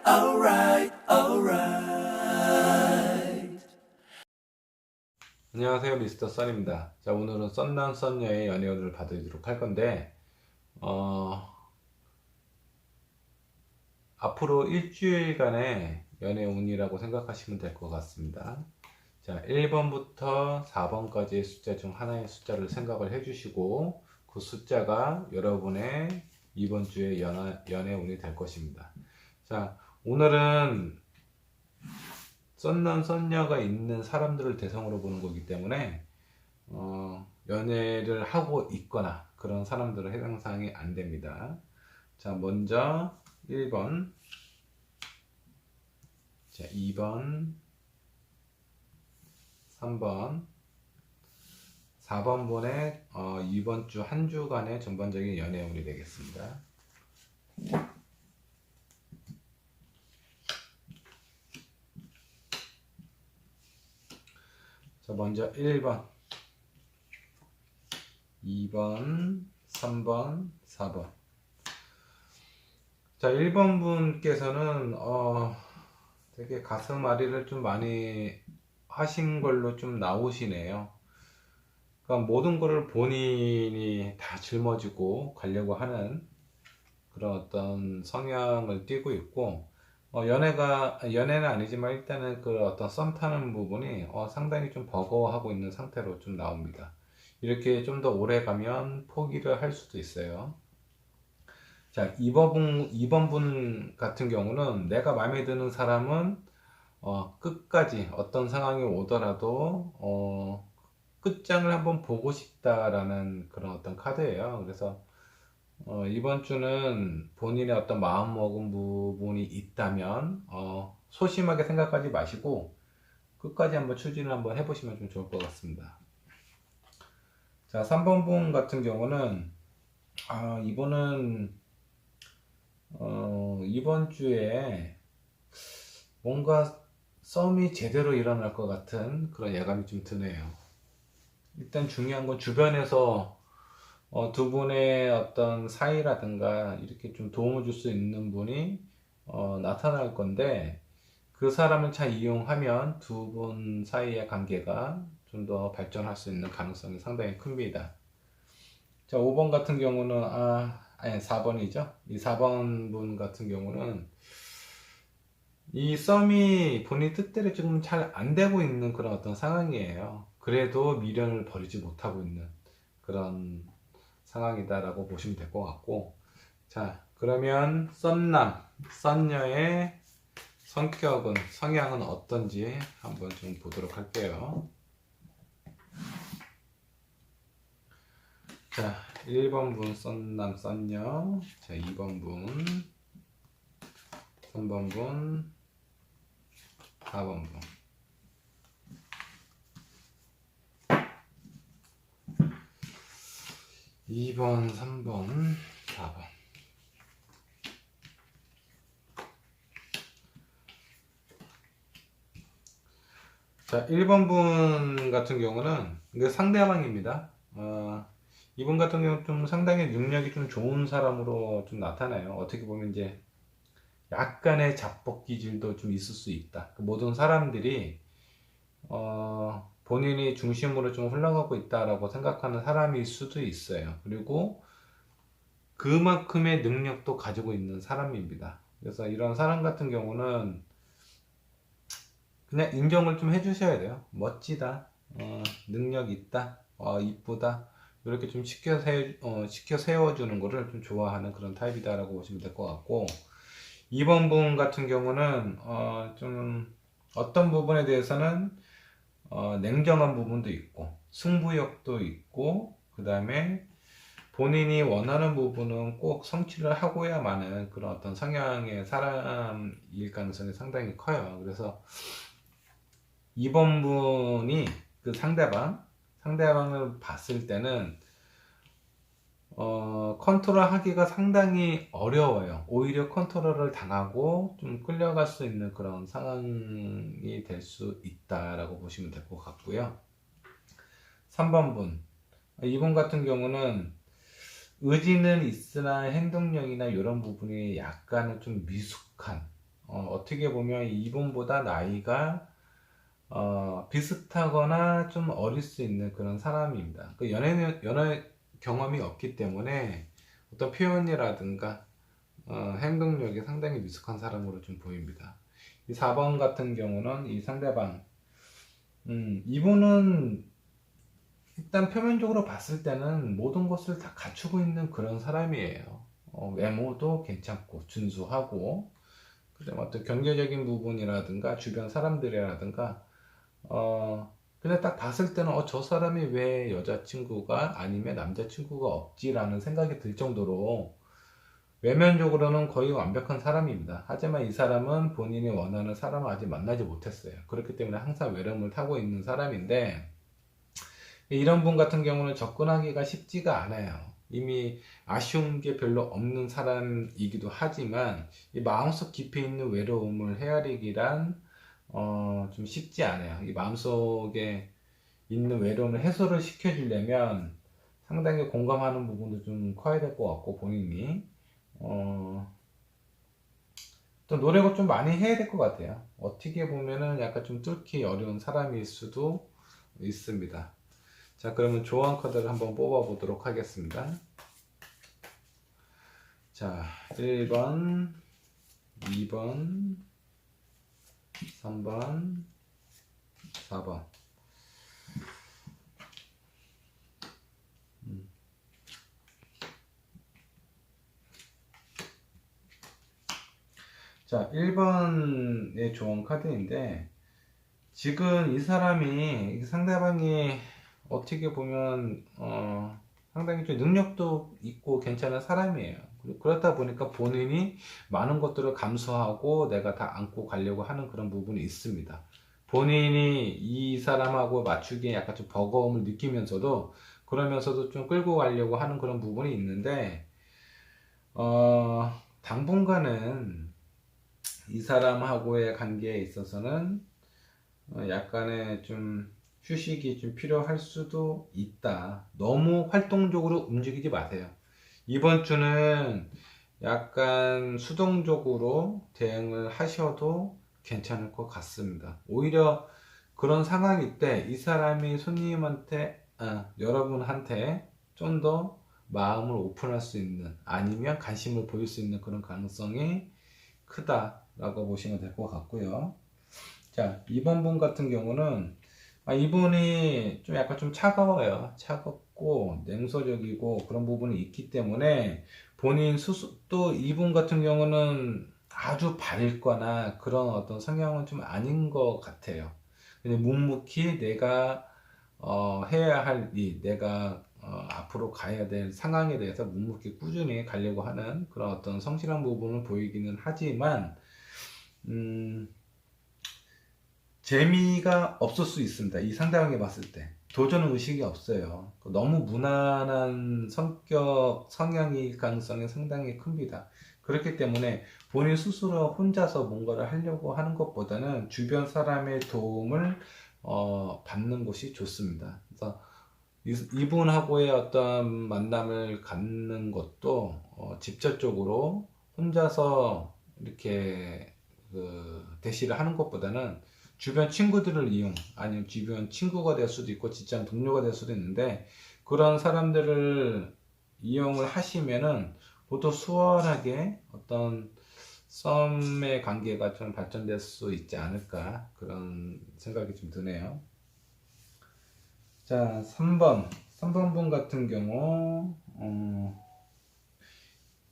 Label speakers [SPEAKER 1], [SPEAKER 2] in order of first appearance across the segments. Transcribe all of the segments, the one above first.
[SPEAKER 1] alright, alright.
[SPEAKER 2] 안녕하세요, 미스터 썬입니다. 자, 오늘은 썬남 썬녀의 연애운을 봐드리도록 할 건데, 앞으로 일주일간의 연애운이라고 생각하시면 될 것 같습니다. 자, 1번부터 4번까지의 숫자 중 하나의 숫자를 생각을 해주시고, 그 숫자가 여러분의 이번 주의 연애운이 될 것입니다. 자, 오늘은 썬남 썬녀가 있는 사람들을 대상으로 보는 거기 때문에 연애를 하고 있거나 그런 사람들은 해당 사항이 안 됩니다. 자, 먼저 1번, 자, 2번, 3번, 4번 분의 이번 주 한 주간의 전반적인 연애운이 되겠습니다. 자, 먼저 1번, 2번, 3번, 4번. 자, 1번 분께서는 되게 가슴 아리를 좀 많이 하신 걸로 좀 나오시네요. 그러니까 모든 거를 본인이 다 짊어지고 가려고 하는 그런 어떤 성향을 띠고 있고, 연애는 아니지만 일단은 그 어떤 썸 타는 부분이 상당히 좀 버거워하고 있는 상태로 좀 나옵니다. 이렇게 좀 더 오래 가면 포기를 할 수도 있어요. 자, 2번 분 같은 경우는 내가 마음에 드는 사람은 끝까지 어떤 상황이 오더라도 끝장을 한번 보고 싶다라는 그런 어떤 카드예요. 그래서 이번 주는 본인의 어떤 마음 먹은 부분이 있다면 소심하게 생각하지 마시고 끝까지 한번 추진을 한번 해보시면 좀 좋을 것 같습니다. 자, 3번 분 같은 경우는 이번은 이번 주에 뭔가 썸이 제대로 일어날 것 같은 그런 예감이 좀 드네요. 일단 중요한 건 주변에서 두 분의 어떤 사이라든가 이렇게 좀 도움을 줄 수 있는 분이 나타날 건데, 그 사람을 잘 이용하면 두 분 사이의 관계가 좀 더 발전할 수 있는 가능성이 상당히 큽니다. 자, 5번 같은 경우는 아니 4번이죠. 이 4번 분 같은 경우는 이 썸이 본인 뜻대로 지금 잘 안 되고 있는 그런 어떤 상황이에요. 그래도 미련을 버리지 못하고 있는 그런 상황이다라고 보시면 될 것 같고, 자, 그러면 썸남, 썸녀의 성향은 어떤지 한번 좀 보도록 할게요. 자, 1번 분 썸남, 썸녀. 자, 2번 분, 3번 분, 4번 분. 2번, 3번, 4번. 자, 1번 분 같은 경우는 이게 상대방입니다. 이분 같은 경우는 좀 상당히 능력이 좀 좋은 사람으로 좀 나타나요. 어떻게 보면 이제 약간의 자뻑 기질도 좀 있을 수 있다. 그 모든 사람들이 본인이 중심으로 좀 흘러가고 있다라고 생각하는 사람일 수도 있어요. 그리고 그만큼의 능력도 가지고 있는 사람입니다. 그래서 이런 사람 같은 경우는 그냥 인정을 좀 해주셔야 돼요. 멋지다, 능력 있다, 이쁘다, 이렇게 좀 시켜 세워주는 거를 좀 좋아하는 그런 타입이다라고 보시면 될 것 같고, 2번 분 같은 경우는 좀 어떤 부분에 대해서는 냉정한 부분도 있고 승부욕도 있고, 그 다음에 본인이 원하는 부분은 꼭 성취를 하고야만은 그런 어떤 성향의 사람일 가능성이 상당히 커요. 그래서 이번 분이 그 상대방을 봤을 때는 컨트롤 하기가 상당히 어려워요. 오히려 컨트롤을 당하고 좀 끌려갈 수 있는 그런 상황이 될 수 있다라고 보시면 될 것 같고요. 3번 분, 이분 같은 경우는 의지는 있으나 행동력이나 이런 부분이 약간은 좀 미숙한 어떻게 보면 이분보다 나이가 비슷하거나 좀 어릴 수 있는 그런 사람입니다. 그 연애 경험이 없기 때문에 어떤 표현이라든가 행동력이 상당히 미숙한 사람으로 좀 보입니다. 이 4번 같은 경우는 이 상대방, 이분은 일단 표면적으로 봤을 때는 모든 것을 다 갖추고 있는 그런 사람이에요. 외모도 괜찮고 준수하고, 그다음 어떤 경제적인 부분이라든가 주변 사람들이라든가 근데 딱 봤을 때는 저 사람이 왜 여자친구가 아니면 남자친구가 없지라는 생각이 들 정도로 외면적으로는 거의 완벽한 사람입니다. 하지만 이 사람은 본인이 원하는 사람을 아직 만나지 못했어요. 그렇기 때문에 항상 외로움을 타고 있는 사람인데, 이런 분 같은 경우는 접근하기가 쉽지가 않아요. 이미 아쉬운 게 별로 없는 사람이기도 하지만 이 마음속 깊이 있는 외로움을 헤아리기란 좀 쉽지 않아요. 이 마음속에 있는 외로움을 해소를 시켜주려면 상당히 공감하는 부분도 좀 커야 될 것 같고, 본인이 또 노력을 좀 많이 해야 될 것 같아요. 어떻게 보면은 약간 좀 뚫기 어려운 사람일 수도 있습니다. 자, 그러면 조언 카드를 한번 뽑아 보도록 하겠습니다. 자, 1번, 2번, 3번, 4번. 자, 1번의 조언 카드인데, 지금 이 사람이, 상대방이 어떻게 보면, 상당히 좀 능력도 있고 괜찮은 사람이에요. 그렇다 보니까 본인이 많은 것들을 감수하고 내가 다 안고 가려고 하는 그런 부분이 있습니다. 본인이 이 사람하고 맞추기에 약간 좀 버거움을 느끼면서도, 그러면서도 좀 끌고 가려고 하는 그런 부분이 있는데, 당분간은 이 사람하고의 관계에 있어서는 약간의 좀 휴식이 좀 필요할 수도 있다. 너무 활동적으로 움직이지 마세요. 이번 주는 약간 수동적으로 대응을 하셔도 괜찮을 것 같습니다. 오히려 그런 상황일 때 이 사람이 손님한테, 여러분한테 좀 더 마음을 오픈할 수 있는, 아니면 관심을 보일 수 있는 그런 가능성이 크다라고 보시면 될 것 같고요. 자, 2번 분 같은 경우는 이분이 좀 약간 좀 차가워요. 차갑고 냉소적이고 그런 부분이 있기 때문에 본인 스스로, 또 이분 같은 경우는 아주 밝거나 그런 어떤 성향은 좀 아닌 것 같아요. 근데 묵묵히 내가 해야 할 일, 내가 앞으로 가야 될 상황에 대해서 묵묵히 꾸준히 가려고 하는 그런 어떤 성실한 부분을 보이기는 하지만 재미가 없을 수 있습니다. 이 상대방이 봤을 때 도전 의식이 없어요. 너무 무난한 성격, 성향일 가능성이 상당히 큽니다. 그렇기 때문에 본인 스스로 혼자서 뭔가를 하려고 하는 것보다는 주변 사람의 도움을 받는 것이 좋습니다. 그래서 이분하고의 어떤 만남을 갖는 것도 직접적으로 혼자서 이렇게 대시를 하는 것보다는 주변 친구들을 이용, 아니면 주변 친구가 될 수도 있고 직장 동료가 될 수도 있는데, 그런 사람들을 이용을 하시면은 보통 수월하게 어떤 썸의 관계가 좀 발전될 수 있지 않을까, 그런 생각이 좀 드네요. 자, 3번 분 같은 경우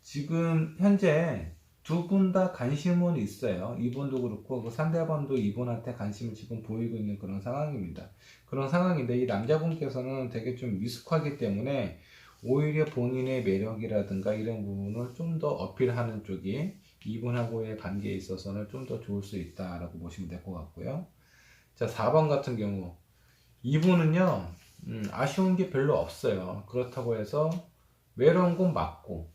[SPEAKER 2] 지금 현재 두 분 다 관심은 있어요. 이분도 그렇고 그 상대방도 이분한테 관심을 지금 보이고 있는 그런 상황입니다. 그런 상황인데, 이 남자분께서는 되게 좀 미숙하기 때문에 오히려 본인의 매력이라든가 이런 부분을 좀 더 어필하는 쪽이 이분하고의 관계에 있어서는 좀 더 좋을 수 있다라고 보시면 될 것 같고요. 자, 4번 같은 경우 이분은요, 아쉬운 게 별로 없어요. 그렇다고 해서 외로운 건 맞고,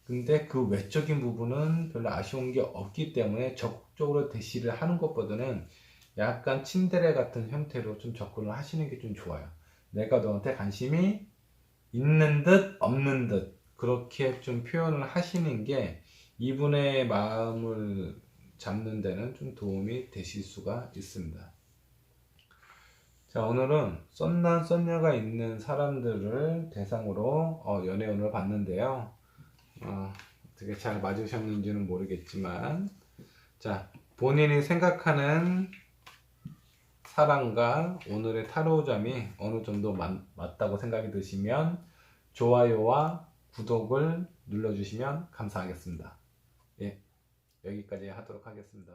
[SPEAKER 2] 근데 그 외적인 부분은 별로 아쉬운 게 없기 때문에 적극적으로 대시를 하는 것보다는 약간 친데레 같은 형태로 좀 접근을 하시는 게 좀 좋아요. 내가 너한테 관심이 있는 듯 없는 듯 그렇게 좀 표현을 하시는 게 이분의 마음을 잡는 데는 좀 도움이 되실 수가 있습니다. 자, 오늘은 썬남 썬녀가 있는 사람들을 대상으로 연애운을 봤는데요. 어떻게 잘 맞으셨는지는 모르겠지만, 자, 본인이 생각하는 사람과 오늘의 타로점이 어느 정도 맞다고 생각이 드시면 좋아요와 구독을 눌러주시면 감사하겠습니다. 예, 여기까지 하도록 하겠습니다.